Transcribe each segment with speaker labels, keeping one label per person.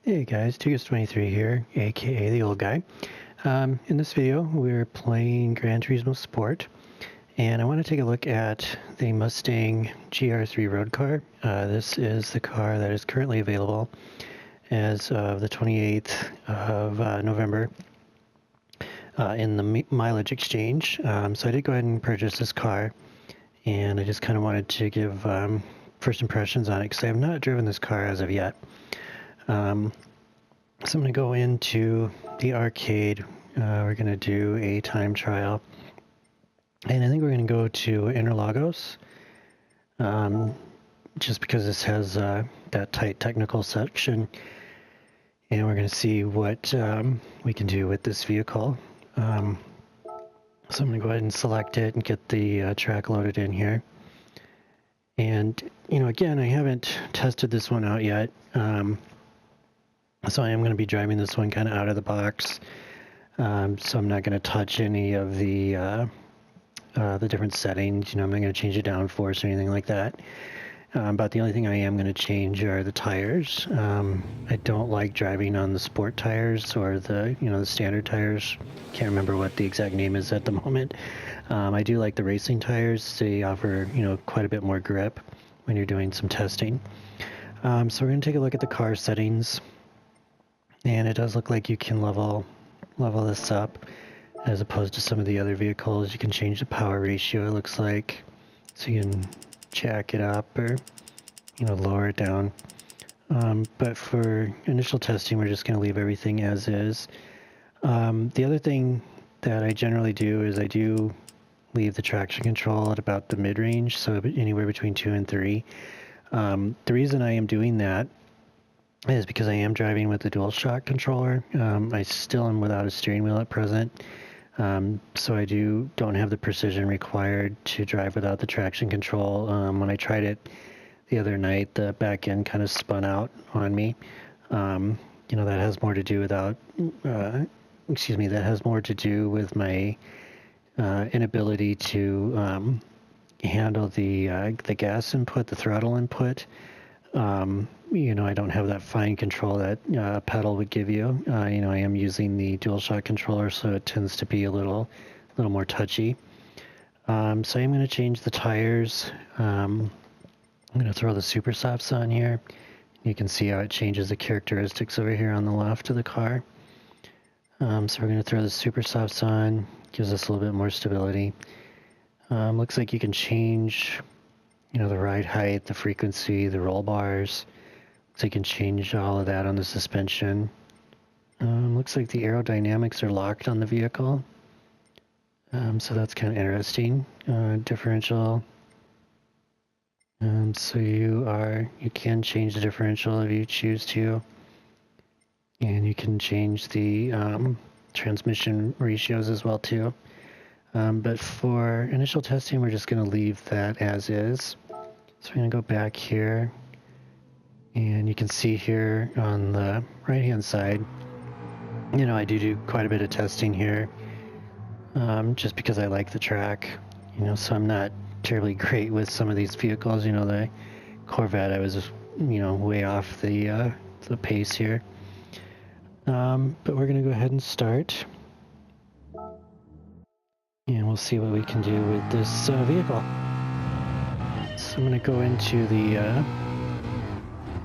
Speaker 1: Hey guys, 2Gis23 here, aka the old guy. In this video, we're playing Gran Turismo Sport, and I want to take a look at the Mustang GR3 road car. This is the car that is currently available as of the 28th of November in the mileage exchange. So I did go ahead and purchase this car, and I just kind of wanted to give first impressions on it because I have not driven this car as of yet. So I'm going to go into the arcade. We're going to do a time trial. And I think we're going to go to Interlagos, just because this has that tight technical section. And we're going to see what we can do with this vehicle. So I'm going to go ahead and select it and get the track loaded in here. And, again, I haven't tested this one out yet. So I am going to be driving this one kind of out of the box. So I'm not going to touch any of the different settings. I'm not going to change the downforce or anything like that. But the only thing I am going to change are the tires. I don't like driving on the sport tires or the standard tires. Can't remember what the exact name is at the moment. I do like the racing tires. They offer quite a bit more grip when you're doing some testing. So we're going to take a look at the car settings. And it does look like you can level this up as opposed to some of the other vehicles. You can change the power ratio, it looks like. So you can jack it up or, lower it down. But for initial testing, we're just going to leave everything as is. The other thing that I generally do is I do leave the traction control at about the mid-range, so anywhere between 2 and 3. The reason I am doing that is because I am driving with the DualShock controller. I still am without a steering wheel at present, so I don't have the precision required to drive without the traction control. When I tried it the other night, the back end kind of spun out on me. That has more to do that has more to do with my inability to handle the gas input, the throttle input. I don't have that fine control that pedal would give you. I am using the DualShock controller, so it tends to be a little more touchy. So I'm going to change the tires. I'm going to throw the super softs on here. You can see how it changes the characteristics over here on the left of the car. So we're going to throw the super softs on. Gives us a little bit more stability. Looks like you can change the ride height, the frequency, the roll bars. So you can change all of that on the suspension. Looks like the aerodynamics are locked on the vehicle. So that's kind of interesting. Differential. So you can change the differential if you choose to. And you can change the transmission ratios as well too. But for initial testing, we're just going to leave that as is. So we're going to go back here, and you can see here on the right-hand side, I do quite a bit of testing here, just because I like the track, so I'm not terribly great with some of these vehicles. The Corvette, I was, way off the pace here. But we're going to go ahead and start, and we'll see what we can do with this vehicle. So I'm going to go into the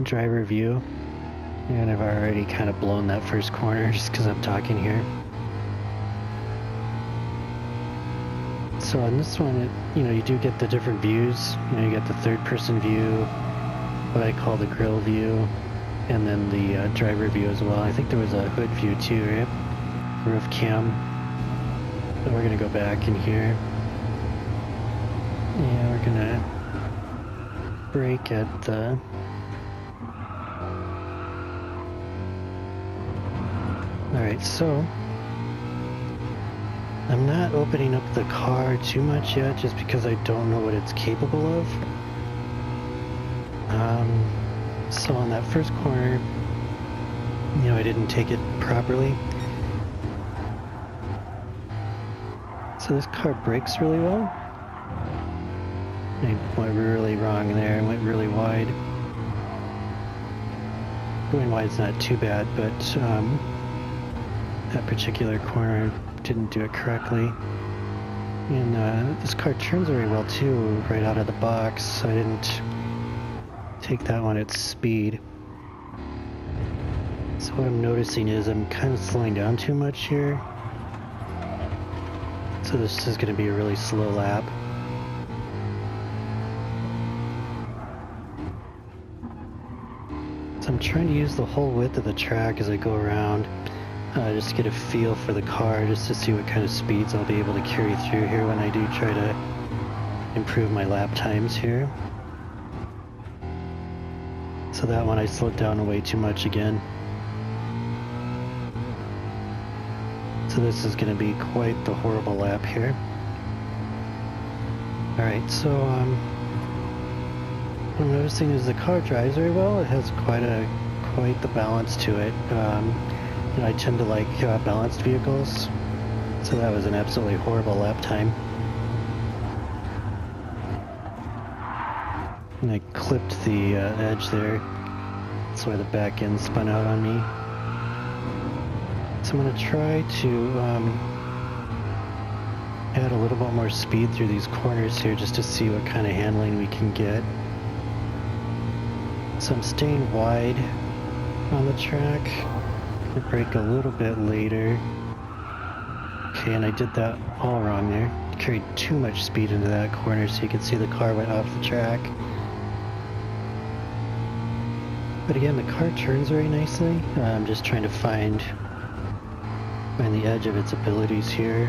Speaker 1: driver view, and I've already kind of blown that first corner just because I'm talking here. So on this one, you do get the different views. You get the third-person view, what I call the grill view, and then the driver view as well. I think there was a hood view too, right? Roof cam. So we're going to go back in here. Yeah, we're going to brake at the Alright, so I'm not opening up the car too much yet just because I don't know what it's capable of. So on that first corner, I didn't take it properly. So this car brakes really well. I went really wrong there and went really wide. Going wide is not too bad, but that particular corner didn't do it correctly. And this car turns very well too, right out of the box, so I didn't take that one at speed. So what I'm noticing is I'm kind of slowing down too much here. So this is going to be a really slow lap. So I'm trying to use the whole width of the track as I go around. Just to get a feel for the car, just to see what kind of speeds I'll be able to carry through here when I do try to improve my lap times here. So that one I slowed down way too much again. So this is going to be quite the horrible lap here. Alright, so what I'm noticing is the car drives very well. It has quite the balance to it. You know, I tend to like balanced vehicles, so that was an absolutely horrible lap time. And I clipped the edge there. That's why the back end spun out on me. So I'm going to try to add a little bit more speed through these corners here just to see what kind of handling we can get. So I'm staying wide on the track. I brake a little bit later. Okay, and I did that all wrong there. Carried too much speed into that corner, so you can see the car went off the track. But again, the car turns very nicely. I'm just trying to find the edge of its abilities here.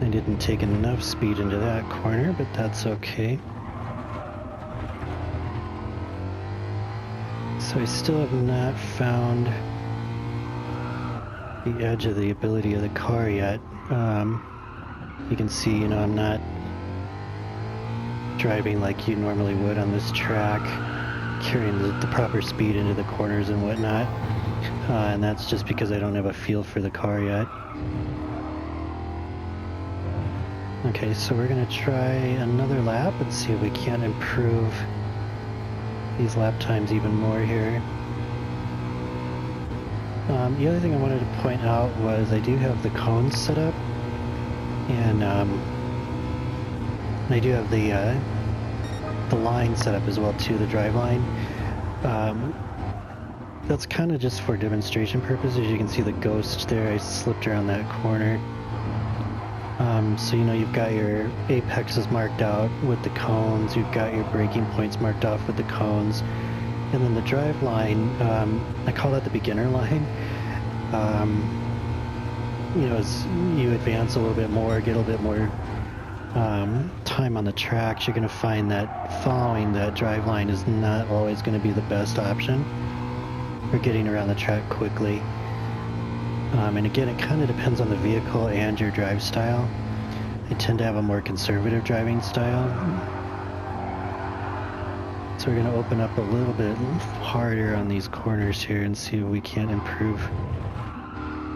Speaker 1: I didn't take enough speed into that corner, but that's okay. So I still have not found the edge of the ability of the car yet. You can see, you know, I'm not driving like you normally would on this track, carrying the proper speed into the corners and whatnot. And that's just because I don't have a feel for the car yet. Okay, so we're going to try another lap and see if we can't improve these lap times even more here. The other thing I wanted to point out was I do have the cones set up, and I do have the line set up as well too, the drive line. That's kind of just for demonstration purposes. You can see the ghost there. I slipped around that corner. So you know, you've got your apexes marked out with the cones, you've got your braking points marked off with the cones, and then the drive line, I call that the beginner line. You know, as you advance a little bit more, get a little bit more time on the tracks, you're going to find that following that drive line is not always going to be the best option for getting around the track quickly. And again, it kind of depends on the vehicle and your drive style. I tend to have a more conservative driving style. So we're going to open up a little bit harder on these corners here and see if we can't improve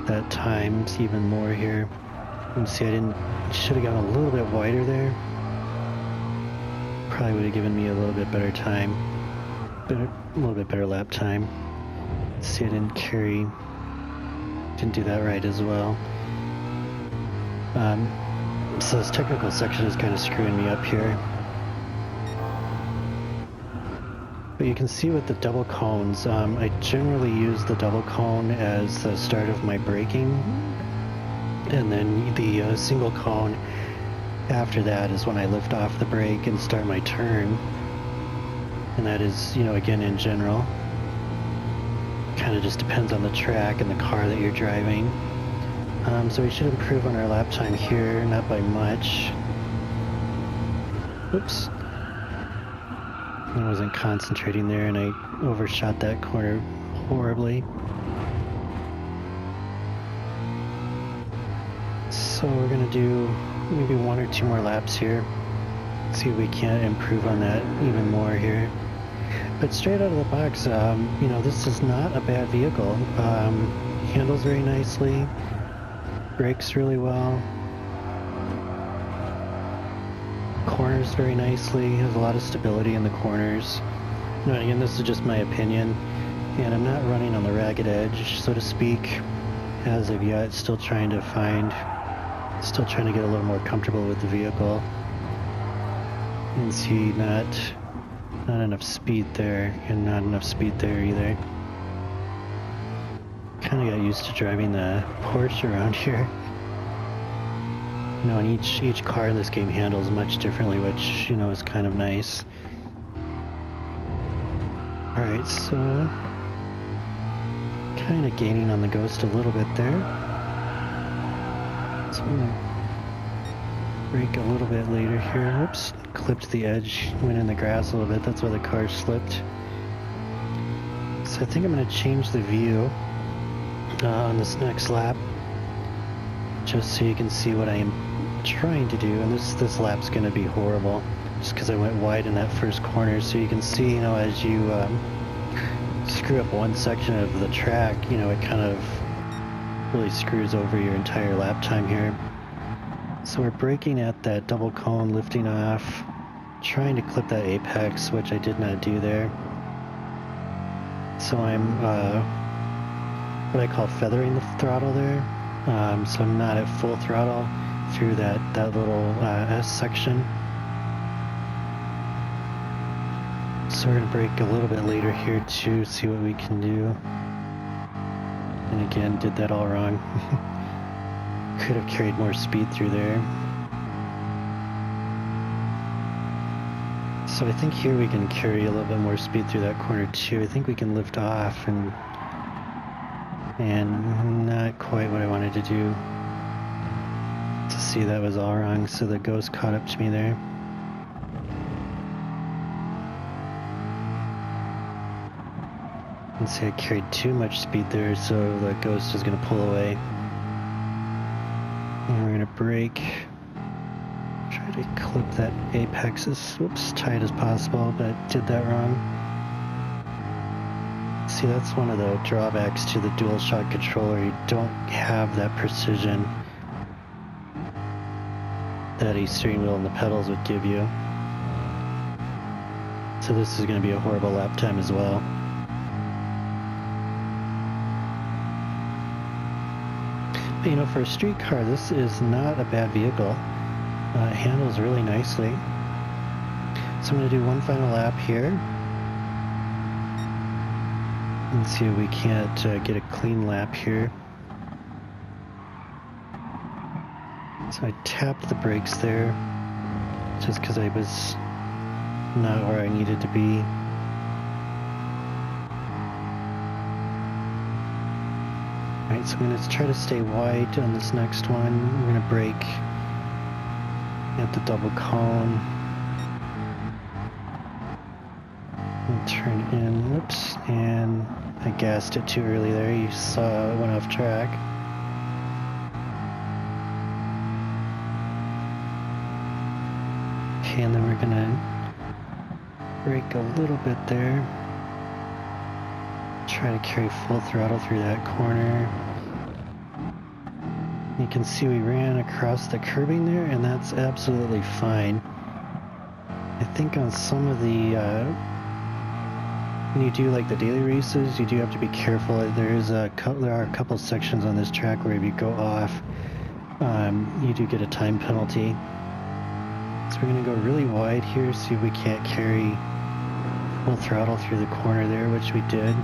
Speaker 1: that times even more here. You can see I should have gone a little bit wider there. Probably would have given me a little bit better time, a little bit better lap time. See, I didn't do that right as well. So this technical section is kind of screwing me up here. But you can see with the double cones, I generally use the double cone as the start of my braking, and then the single cone after that is when I lift off the brake and start my turn. And that is, you know, again, in general, kind of just depends on the track and the car that you're driving. So we should improve on our lap time here, not by much. Oops. I wasn't concentrating there and I overshot that corner horribly. So we're going to do maybe 1 or 2 more laps here. See if we can't improve on that even more here. But straight out of the box, you know, this is not a bad vehicle. Handles very nicely, brakes really well. corners very nicely, has a lot of stability in the corners. You know, again, this is just my opinion, and I'm not running on the ragged edge, so to speak, as of yet. Still trying to get a little more comfortable with the vehicle. You can see not enough speed there, and not enough speed there either. Kind of got used to driving the Porsche around here. You know, and each car in this game handles much differently, which, you know, is kind of nice. Alright, so kind of gaining on the Ghost a little bit there. So I'm gonna brake a little bit later here. Whoops, clipped the edge, went in the grass a little bit, that's why the car slipped. So I think I'm gonna change the view on this next lap, just so you can see what I am trying to do. And this lap's going to be horrible, just because I went wide in that first corner. So you can see, you know, as you screw up one section of the track, you know, it kind of really screws over your entire lap time here. So we're braking at that double cone, lifting off, trying to clip that apex, which I did not do there. So I'm what I call feathering the throttle there. So I'm not at full throttle through that little S section. So we're going to brake a little bit later here to see what we can do. And again, did that all wrong. Could have carried more speed through there. So I think here we can carry a little bit more speed through that corner too. I think we can lift off and not quite what I wanted to do. To see, that was all wrong, so the Ghost caught up to me there. And see, I carried too much speed there, so the Ghost is going to pull away. And we're going to brake. Try to clip that apex as tight as possible, but did that wrong. See, that's one of the drawbacks to the DualShock controller. You don't have that precision that a steering wheel and the pedals would give you. So this is going to be a horrible lap time as well. But you know, for a street car, this is not a bad vehicle. It handles really nicely. So I'm going to do one final lap here. And see if we can't get a clean lap here. So I tapped the brakes there, just because I was not where I needed to be. Alright, so I'm going to try to stay wide on this next one. We're going to brake at the double cone. And turn in, whoops, and I gassed it too early there. You saw it went off track. Okay, and then we're going to brake a little bit there. Try to carry full throttle through that corner. You can see we ran across the curbing there, and that's absolutely fine. I think on some of the when you do like the daily races, you do have to be careful. There are a couple sections on this track where if you go off, you do get a time penalty. So we're going to go really wide here, see if we can't carry full throttle through the corner there, which we did.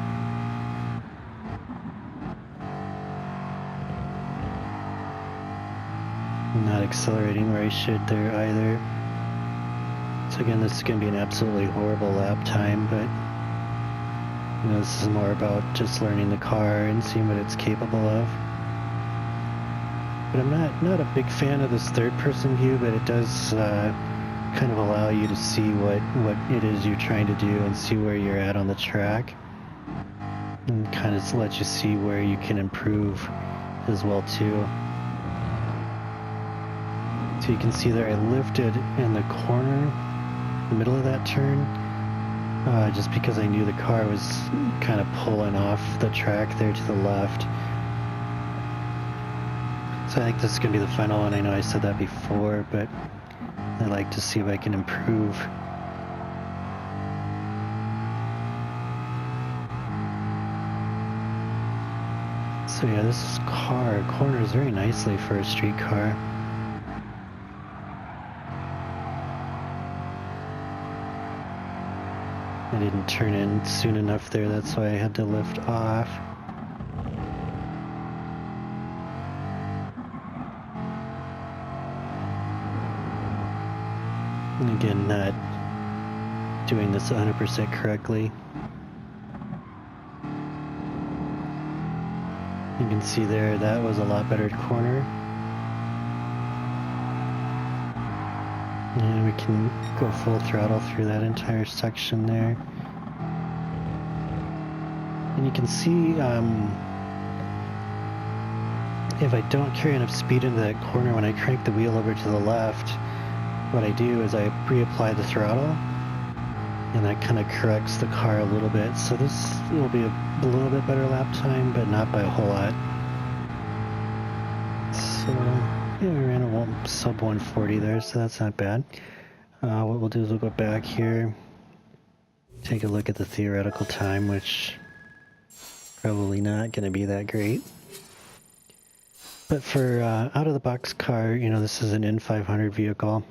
Speaker 1: Not accelerating where I should there either. So again, this is going to be an absolutely horrible lap time, but you know, this is more about just learning the car and seeing what it's capable of. But I'm not a big fan of this third-person view, but it does kind of allow you to see what it is you're trying to do and see where you're at on the track, and kind of let you see where you can improve as well too. So you can see there I lifted in the corner, the middle of that turn, just because I knew the car was kind of pulling off the track there to the left. So I think this is going to be the final one. I know I said that before, but definitely like to see if I can improve. So yeah, this car corners very nicely for a street car. I didn't turn in soon enough there, that's why I had to lift off. And again, not doing this 100% correctly. You can see there, that was a lot better corner. And we can go full throttle through that entire section there. And you can see if I don't carry enough speed into that corner, when I crank the wheel over to the left, what I do is I reapply the throttle, and that kind of corrects the car a little bit. So this will be a little bit better lap time, but not by a whole lot. So yeah, we ran a sub 140 there, so that's not bad. What we'll do is we'll go back here, take a look at the theoretical time, which probably not going to be that great. But for out-of-the-box car, you know, this is an N500 vehicle.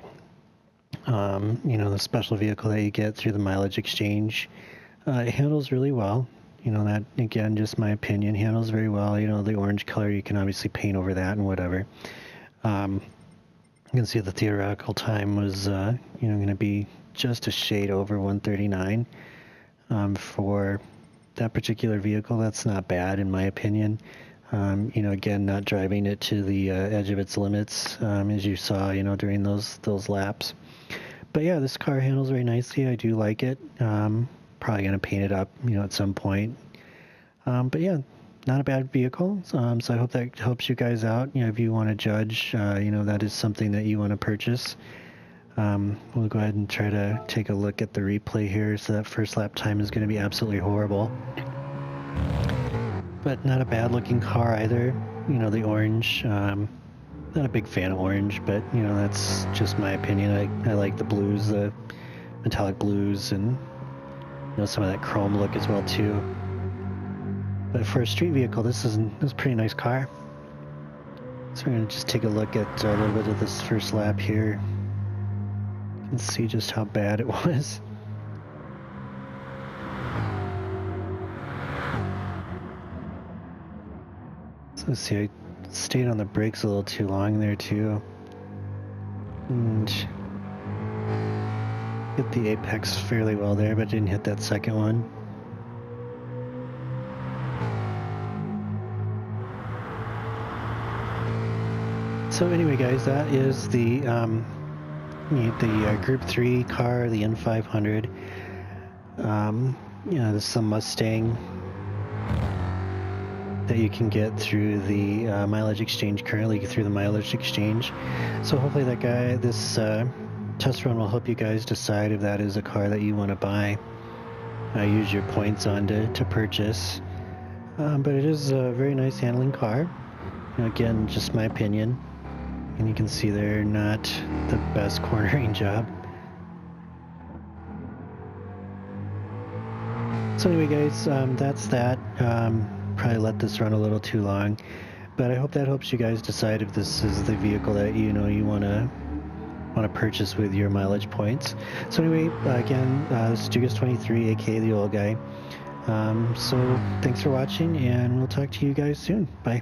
Speaker 1: You know, the special vehicle that you get through the mileage exchange. It handles really well. You know, that, again, just my opinion, handles very well. You know, the orange color, you can obviously paint over that and whatever. You can see the theoretical time was, you know, going to be just a shade over 139 for that particular vehicle. That's not bad, in my opinion. You know, again, not driving it to the edge of its limits, as you saw, you know, during those laps. But yeah, this car handles very nicely. I do like it. Probably going to paint it up, you know, at some point. But yeah, not a bad vehicle. So I hope that helps you guys out. You know, if you want to judge, you know, that is something that you want to purchase. We'll go ahead and try to take a look at the replay here. So that first lap time is going to be absolutely horrible. But not a bad looking car either. You know, the orange, not a big fan of orange, but you know, that's just my opinion. I like the blues, the metallic blues, and you know, some of that chrome look as well too. But for a street vehicle, this is a pretty nice car. So we're gonna just take a look at a little bit of this first lap here. You can see just how bad it was. So let's see, I stayed on the brakes a little too long there too. And hit the apex fairly well there, but didn't hit that second one. So anyway, guys, that is the Group 3 car, the N500. You know, this is a Mustang that you can get through the mileage exchange, currently through the mileage exchange. So hopefully this test run will help you guys decide if that is a car that you want to buy, use your points on to purchase. But it is a very nice handling car. You know, again, just my opinion. And you can see they're not the best cornering job. So anyway, guys, that's that. Probably let this run a little too long, but I hope that helps you guys decide if this is the vehicle that you know you want to purchase with your mileage points. So anyway, again, this is Dugas23, aka the old guy. So thanks for watching, and we'll talk to you guys soon. Bye.